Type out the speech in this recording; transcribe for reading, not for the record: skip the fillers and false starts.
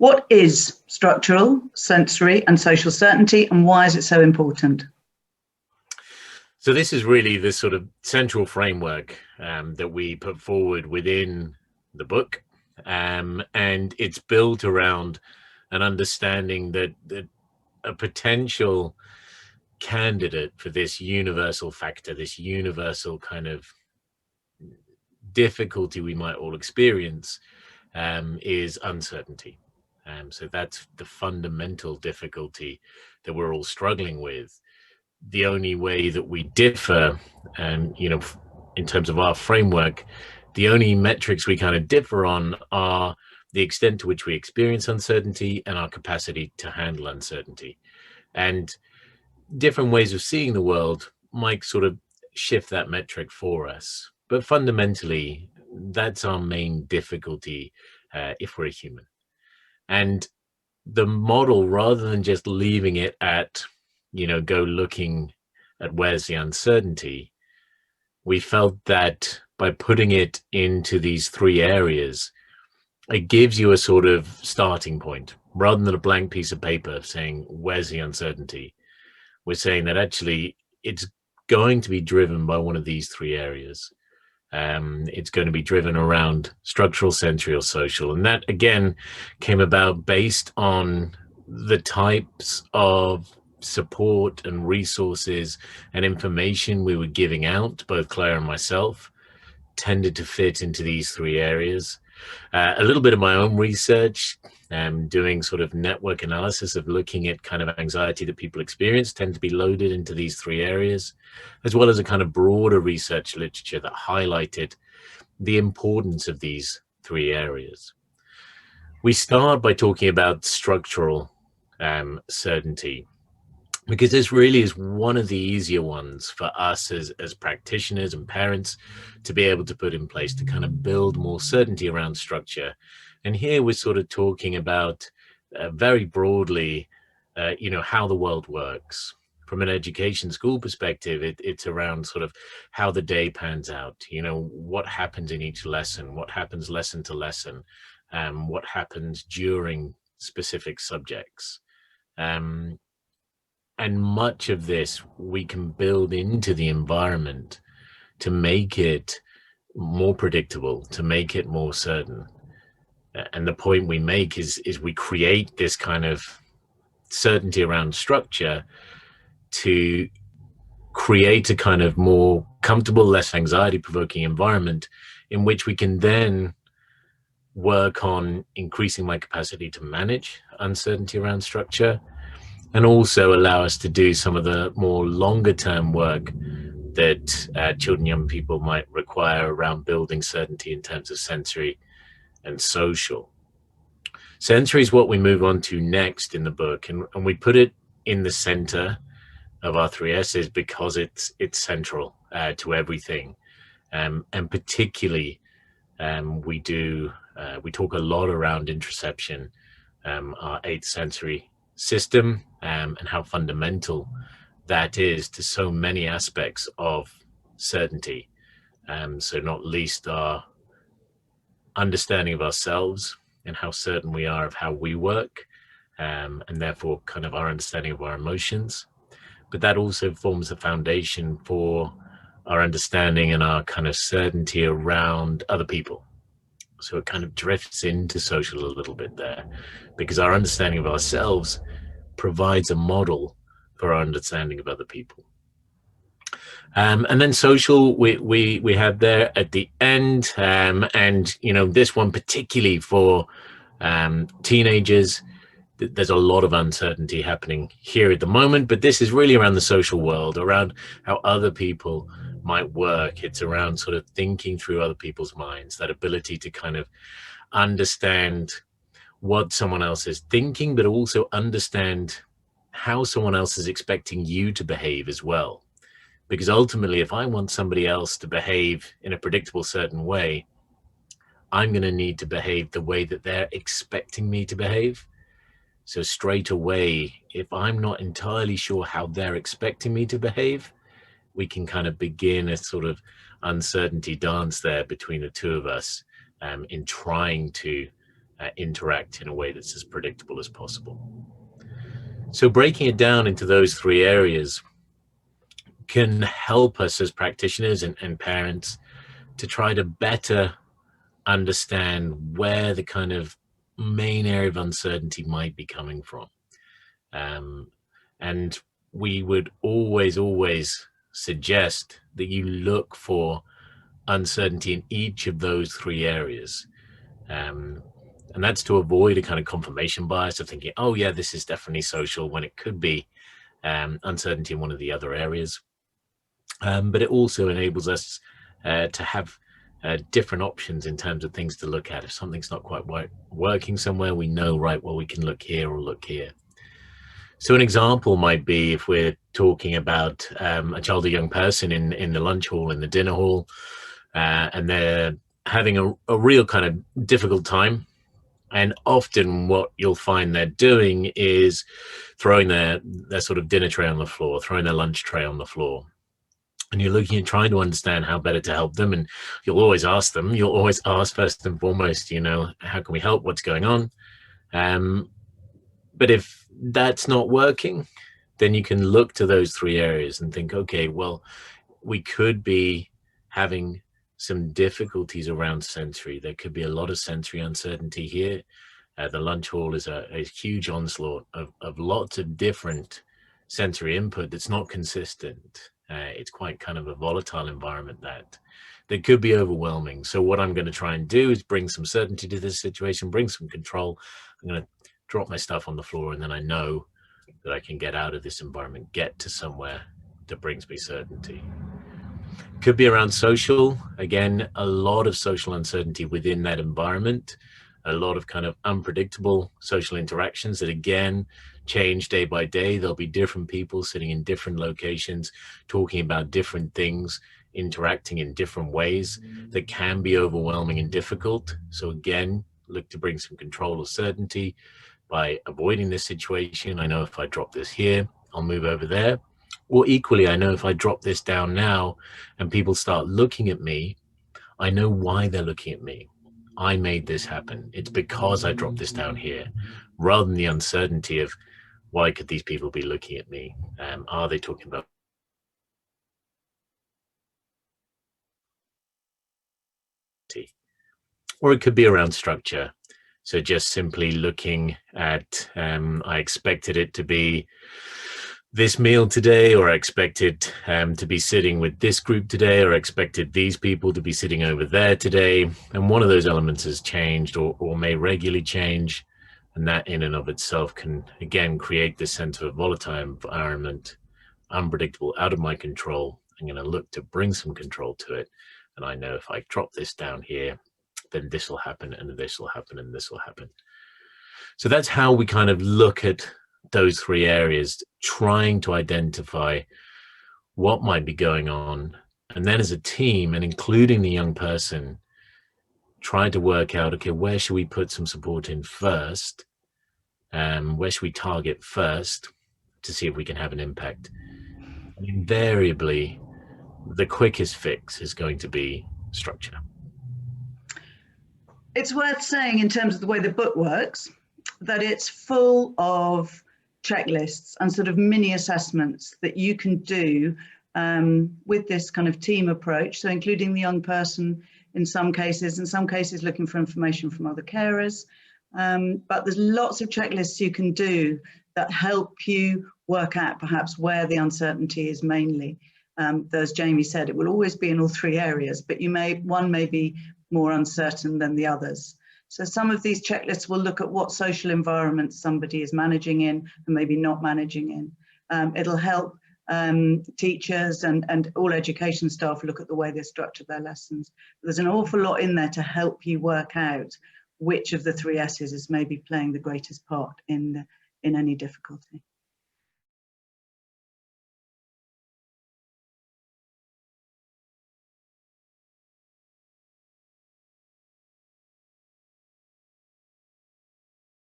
What is structural, sensory and social certainty, and why is it so important? So this is really the sort of central framework that we put forward within the book. And it's built around an understanding that a potential candidate for this universal factor, this universal kind of difficulty we might all experience, is uncertainty. So that's the fundamental difficulty that we're all struggling with. The only way that we differ, in terms of our framework, the only metrics we kind of differ on are the extent to which we experience uncertainty and our capacity to handle uncertainty. And different ways of seeing the world might sort of shift that metric for us. But fundamentally, that's our main difficulty if we're a human. And the model, rather than just leaving it at, go looking at where's the uncertainty, we felt that by putting it into these three areas, it gives you a sort of starting point. Rather than a blank piece of paper saying, where's the uncertainty? We're saying that actually it's going to be driven by one of these three areas. It's going to be driven around structural, sensory, or social. And that, again, came about based on the types of support and resources and information we were giving out, both Claire and myself, tended to fit into these three areas. A little bit of my own research, doing sort of network analysis of looking at kind of anxiety that people experience, tend to be loaded into these three areas, as well as a kind of broader research literature that highlighted the importance of these three areas. We start by talking about structural certainty, because this really is one of the easier ones for us as practitioners and parents to be able to put in place to kind of build more certainty around structure. And here we're sort of talking about very broadly, how the world works. From an education school perspective, it's around sort of how the day pans out, what happens in each lesson, what happens lesson to lesson, what happens during specific subjects. And much of this we can build into the environment to make it more predictable, to make it more certain. And the point we make is we create this kind of certainty around structure to create a kind of more comfortable, less anxiety-provoking environment in which we can then work on increasing my capacity to manage uncertainty around structure, and also allow us to do some of the more longer term work that children, young people might require around building certainty in terms of sensory and social. Sensory is what we move on to next in the book, and we put it in the center of our three S's because it's central to everything. And particularly, we talk a lot around interoception, our eighth sensory system, and how fundamental that is to so many aspects of certainty. So not least our understanding of ourselves and how certain we are of how we work, and therefore kind of our understanding of our emotions. But that also forms the foundation for our understanding and our kind of certainty around other people. So it kind of drifts into social a little bit there, because our understanding of ourselves provides a model for our understanding of other people. And then social, we have there at the end, and this one particularly for teenagers. There's a lot of uncertainty happening here at the moment, but this is really around the social world, around how other people might work. It's around sort of thinking through other people's minds, that ability to kind of understand what someone else is thinking, but also understand how someone else is expecting you to behave as well. Because ultimately, if I want somebody else to behave in a predictable, certain way, I'm going to need to behave the way that they're expecting me to behave. So straight away, if I'm not entirely sure how they're expecting me to behave, we can kind of begin a sort of uncertainty dance there between the two of us, in trying to interact in a way that's as predictable as possible. So breaking it down into those three areas can help us as practitioners and parents to try to better understand where the kind of main area of uncertainty might be coming from. And we would always suggest that you look for uncertainty in each of those three areas. And that's to avoid a kind of confirmation bias of thinking, oh yeah, this is definitely social, when it could be uncertainty in one of the other areas. But it also enables us to have different options in terms of things to look at. If something's not quite working somewhere, we know, right, well, we can look here or look here. So an example might be if we're talking about a child or young person in the lunch hall, in the dinner hall, and they're having a real kind of difficult time. And often what you'll find they're doing is throwing their sort of dinner tray on the floor, throwing their lunch tray on the floor. And you're looking at trying to understand how better to help them. And you'll always ask first and foremost, you know, how can we help? What's going on? But if that's not working, then you can look to those three areas and think, okay, well, we could be having some difficulties around sensory. There could be a lot of sensory uncertainty here. The lunch hall is a huge onslaught of lots of different sensory input that's not consistent. It's quite kind of a volatile environment that could be overwhelming. So what I'm going to try and do is bring some certainty to this situation, bring some control. I'm going to drop my stuff on the floor, and then I know that I can get out of this environment, get to somewhere that brings me certainty. Could be around social. Again, a lot of social uncertainty within that environment, a lot of kind of unpredictable social interactions that again change day by day. There'll be different people sitting in different locations, talking about different things, interacting in different ways that can be overwhelming and difficult. So again, look to bring some control or certainty by avoiding this situation. I know if I drop this here, I'll move over there. Or equally, I know if I drop this down now and people start looking at me, I know why they're looking at me. I made this happen. It's because I dropped this down here, rather than the uncertainty of why could these people be looking at me? Are they talking about? Or it could be around structure. So just simply looking at, I expected it to be this meal today, or I expected to be sitting with this group today, or I expected these people to be sitting over there today. And one of those elements has changed or may regularly change. And that in and of itself can, again, create this sense of a volatile environment, unpredictable, out of my control. I'm going to look to bring some control to it. And I know if I drop this down here, then this will happen, and this will happen, and this will happen. So that's how we kind of look at those three areas, trying to identify what might be going on. And then as a team, and including the young person, try to work out, okay, where should we put some support in first? Where should we target first to see if we can have an impact? And invariably, the quickest fix is going to be structure. It's worth saying, in terms of the way the book works, that it's full of checklists and sort of mini assessments that you can do with this kind of team approach. So including the young person in some cases looking for information from other carers. But there's lots of checklists you can do that help you work out perhaps where the uncertainty is mainly. As Jamie said, it will always be in all three areas, but one may be more uncertain than the others. So some of these checklists will look at what social environments somebody is managing in and maybe not managing in. It'll help teachers and all education staff look at the way they structure their lessons. There's an awful lot in there to help you work out which of the three S's is maybe playing the greatest part in any difficulty.